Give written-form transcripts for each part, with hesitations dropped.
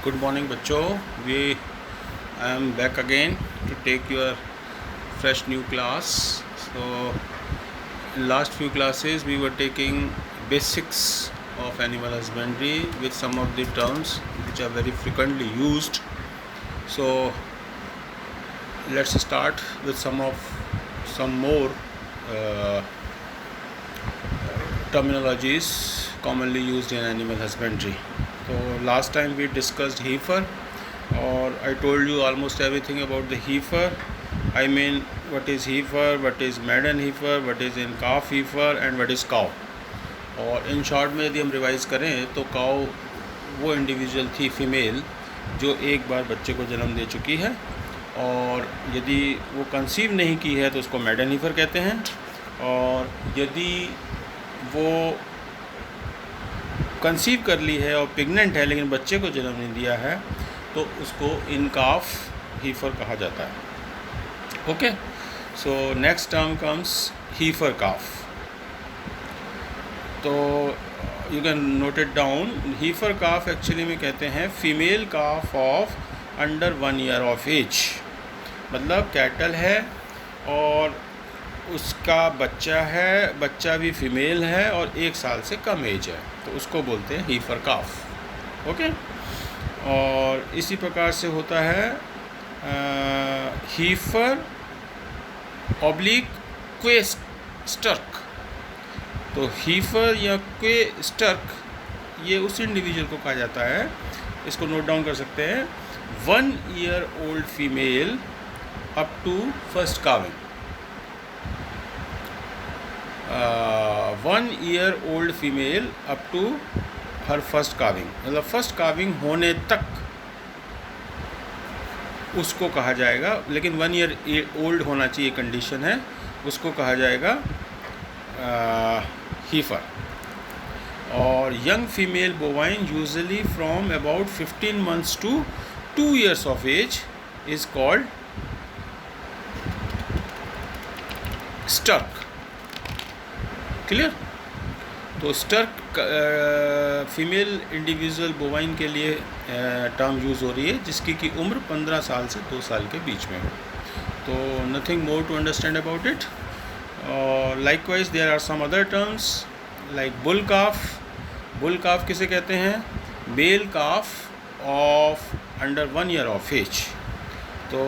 Good morning बच्चों. I am back again to take your fresh new class. So in last few classes we were taking basics of animal husbandry with some of the terms which are very frequently used. So let's start with some more terminologies commonly used in animal husbandry. So last time we discussed heifer, or I told you almost everything about the heifer. I mean, what is heifer, what is maiden heifer, what is in calf heifer and what is cow. और in short में यदि हम revise करें तो cow वो individual थी female जो एक बार बच्चे को जन्म दे चुकी है, और यदि वो कंसीव नहीं की है तो उसको मैडन हीफर कहते हैं, और यदि वो कंसीव कर ली है और प्रेग्नेंट है लेकिन बच्चे को जन्म नहीं दिया है तो उसको इनकाफ हीफर कहा जाता है. Okay, so next term comes heifer calf. तो you can note it down. Heifer calf actually में कहते हैं female calf of under 1 year of age. मतलब कैटल है और उसका बच्चा है, बच्चा भी फीमेल है और 1 साल से कम एज है, तो उसको बोलते हैं हीफर काफ. ओके, और इसी प्रकार से होता है हीफर ऑब्लिक क्वेस्टर्क. तो हीफर या क्वेस्टर्क ये उस इंडिविजुअल को कहा जाता है, इसको नोट डाउन कर सकते हैं. 1 year old female up to first calving. 1 year old female up to her first calving, मतलब फर्स्ट काविंग होने तक उसको कहा जाएगा, लेकिन 1 ईयर ओल्ड होना चाहिए कंडीशन है, उसको कहा जाएगा हीफर. और young female bovine usually from about 15 months to 2 years of age is called stirk. Clear? तो स्टर्क फीमेल इंडिविजुअल बोवाइन के लिए टर्म यूज़ हो रही है जिसकी की उम्र 15 साल से 2 साल के बीच में हो. तो nothing more to understand about it. Likewise there are some other terms like bull calf. Bull calf किसे कहते हैं? Male calf of under 1 year of age. तो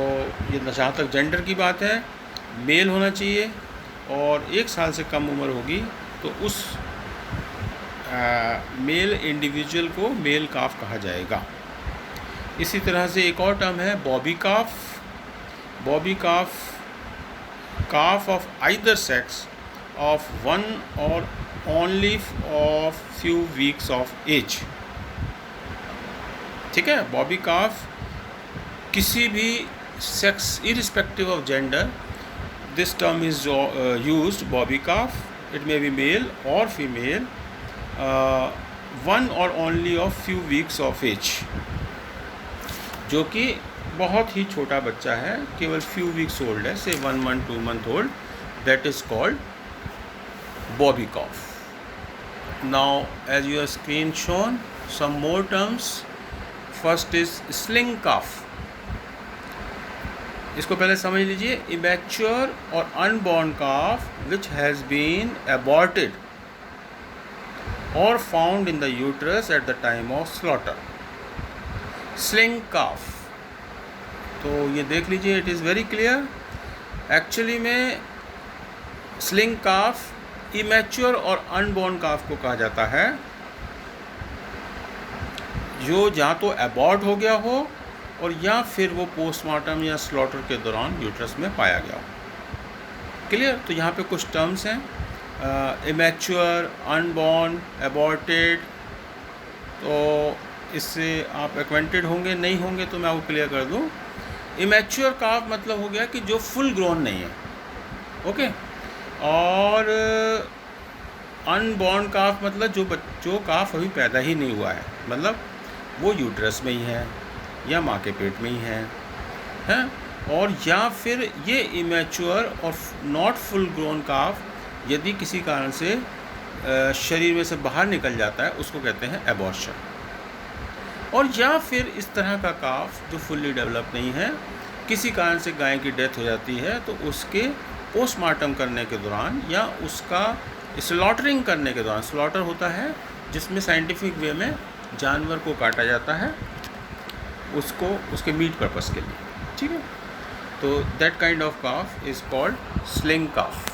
ये जहाँ तक जेंडर की बात है, मेल होना चाहिए और 1 साल से कम उम्र होगी तो उस मेल इंडिविजुअल को मेल काफ कहा जाएगा. इसी तरह से एक और टर्म है bobby calf. Bobby calf, calf of either sex of 1 or only of few weeks of age. ठीक है, बॉबी काफ किसी भी sex irrespective of gender, this term is used, bobby calf. It may be male or female, 1 or only of few weeks of age. जो कि बहुत ही छोटा बच्चा है, केवल few weeks old है, say 1 month 2 month old, that is called bobby calf. Now as your screen shown, some more terms. First is sling calf. इसको पहले समझ लीजिए. इमैच्योर और unborn calf which has been aborted और found in the uterus at the time of slaughter. Slink calf. तो ये देख लीजिए, it is very clear. Actually में स्लिंग काफ इमैच्योर और अनबॉर्न काफ को कहा जाता है जो जहाँ तो अबॉर्ट हो गया हो और या फिर वो पोस्टमार्टम या स्लॉटर के दौरान यूट्रस में पाया गया हो. क्लियर? तो यहाँ पे कुछ टर्म्स हैं, इमैच्योर, अनबॉर्न, अबॉर्टेड. तो इससे आप एक्वेंटेड होंगे, नहीं होंगे तो मैं आपको क्लियर कर दूँ. इमैच्योर काफ मतलब हो गया कि जो फुल ग्रोन नहीं है. ओके, और अनबॉर्न काफ मतलब जो काफ अभी पैदा ही नहीं हुआ है, मतलब वो यूट्रस में ही है या माँ के पेट में ही है, और या फिर ये इमैच्योर और नॉट फुल ग्रोन काफ यदि किसी कारण से शरीर में से बाहर निकल जाता है उसको कहते हैं एबॉर्शन. और या फिर इस तरह का काफ जो फुल्ली डेवलप नहीं है, किसी कारण से गाय की डेथ हो जाती है तो उसके पोस्टमार्टम करने के दौरान या उसका स्लॉटरिंग करने के दौरान, स्लॉटर होता है जिसमें साइंटिफिक वे में जानवर को काटा जाता है उसको उसके मीट पर्पस के लिए, ठीक है। तो that kind of calf is called sling calf.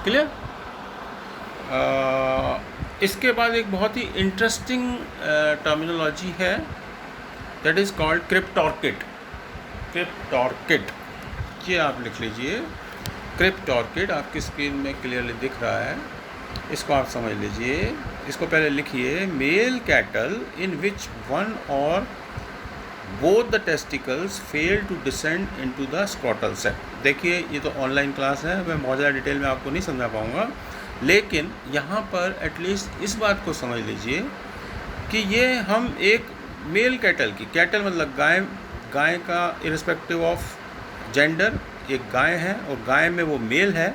Clear? इसके बाद एक बहुत ही इंटरेस्टिंग टर्मिनोलॉजी है, दैट इज़ कॉल्ड क्रिप्टोर्किड। क्रिप्टोर्किड, ये आप लिख लीजिए, क्रिप्टोर्किड आपकी स्क्रीन में क्लियरली दिख रहा है, इसको आप समझ लीजिए। इसको पहले लिखिए, male cattle in which one और both the testicles fail to descend into the scrotal sac. देखिए ये तो ऑनलाइन क्लास है, मैं बहुत ज़्यादा डिटेल में आपको नहीं समझा पाऊँगा, लेकिन यहाँ पर एटलीस्ट इस बात को समझ लीजिए कि ये हम एक मेल कैटल की, कैटल मतलब गाय का इरिस्पेक्टिव ऑफ जेंडर, एक गाय है और गाय में वो मेल है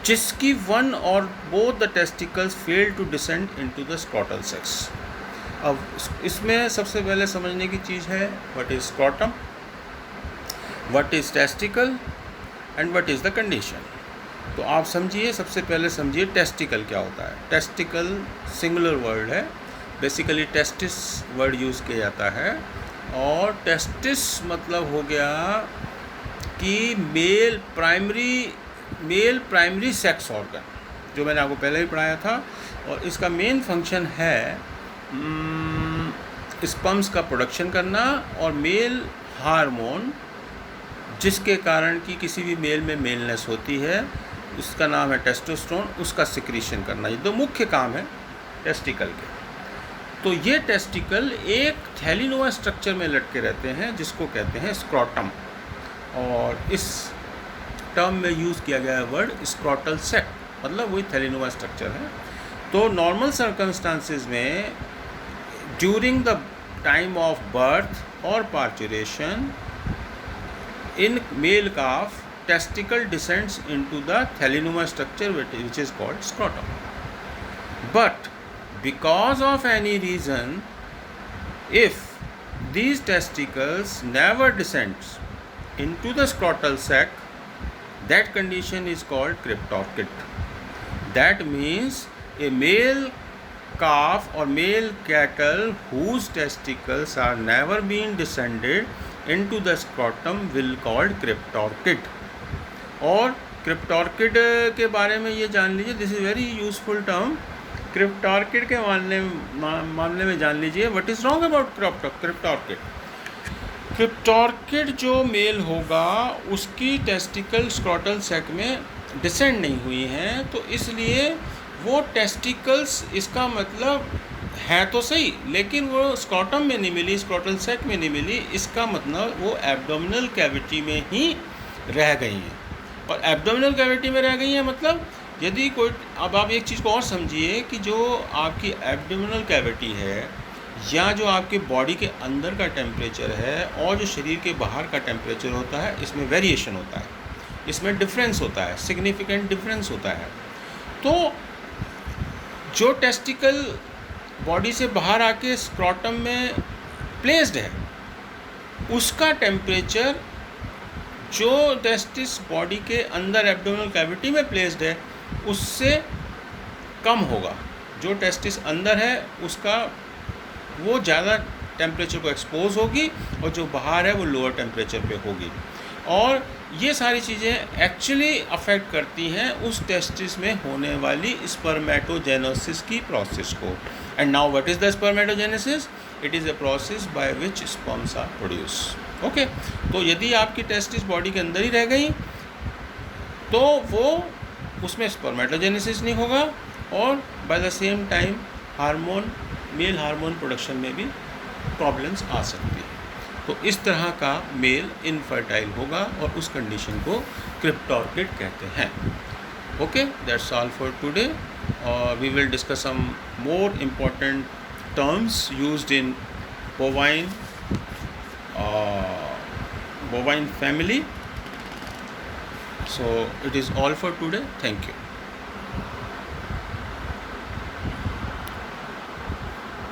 जिसकी वन और both the testicles fail to descend into the scrotal sacs. अब इसमें सबसे पहले समझने की चीज़ है, what is scrotum, what is testicle and what is the condition. तो आप समझिए, सबसे पहले समझिए टेस्टिकल क्या होता है। टेस्टिकल सिंगुलर वर्ड है, बेसिकली टेस्टिस वर्ड यूज़ किया जाता है, और टेस्टिस मतलब हो गया कि मेल प्राइमरी सेक्स ऑर्गन, जो मैंने आपको पहले ही पढ़ाया था, और इसका मेन फंक्शन है स्पर्म्स का प्रोडक्शन करना और मेल हार्मोन जिसके कारण कि किसी भी मेल में मेलनेस होती है, उसका नाम है टेस्टोस्टेरोन, उसका सिक्रीशन करना। ये दो मुख्य काम है टेस्टिकल के। तो ये टेस्टिकल एक थैलीनोआ स्ट्रक्चर में लटके रहते हैं जिसको कहते हैं स्क्रॉटम, और इस टर्म में यूज़ किया गया है वर्ड स्क्रॉटल सेक, मतलब वही थैलीनोआ स्ट्रक्चर है। तो नॉर्मल सर्कमस्टांसिस में during the time of birth और parturition in male calf, testicle descends into the thalamus structure which is called scrotum. But because of any reason, if these testicles never descends into the scrotal sac, that condition is called cryptorchid. That means a male calf or male cattle whose testicles are never been descended into the scrotum will called cryptorchid। और क्रिप्टोर्किड के बारे में ये जान लीजिए, this is very useful term. Cryptorchid के मामले में जान लीजिए what is wrong about cryptorchid. Cryptorchid जो मेल होगा उसकी टेस्टिकल स्क्रॉटल सेक में डिसेंड नहीं हुई हैं, तो इसलिए वो टेस्टिकल्स, इसका मतलब है तो सही लेकिन वो स्क्रॉटम में नहीं मिली, स्क्रॉटल सेक में नहीं मिली, इसका मतलब वो एब्डोमिनल कैविटी में ही रह गई हैं। और एब्डोमिनल कैविटी में रह गई हैं मतलब यदि कोई, अब आप एक चीज़ को और समझिए कि जो आपकी एब्डोमिनल कैविटी है या जो आपके बॉडी के अंदर का टेम्परेचर है और जो शरीर के बाहर का टेम्परेचर होता है, इसमें वेरिएशन होता है, इसमें डिफरेंस होता है, सिग्निफिकेंट डिफरेंस होता है। तो जो टेस्टिकल बॉडी से बाहर आके स्क्रॉटम में प्लेस्ड है, उसका टेम्परेचर जो टेस्टिस बॉडी के अंदर एब्डोमिनल कैविटी में प्लेस्ड है उससे कम होगा। जो टेस्टिस अंदर है उसका वो ज़्यादा टेम्परेचर को एक्सपोज होगी और जो बाहर है वो लोअर टेम्परेचर पे होगी। और ये सारी चीज़ें एक्चुअली अफेक्ट करती हैं उस टेस्टिस में होने वाली स्पर्मेटोजेनेसिस की प्रोसेस को। And now what is the spermatogenesis? It is a process by which sperms are produce. Okay, तो यदि आपकी टेस्टिस बॉडी के अंदर ही रह गई तो वो उसमें स्पर्मेटोजेनेसिस नहीं होगा और by the same time hormone, male hormone production में भी प्रॉब्लम्स आ सकती है। तो इस तरह का मेल इनफर्टाइल होगा और उस कंडीशन को क्रिप्टोर्किड कहते हैं। Okay, that's all for today. We will discuss some more important terms used in bovine family. So it is all for today. Thank you.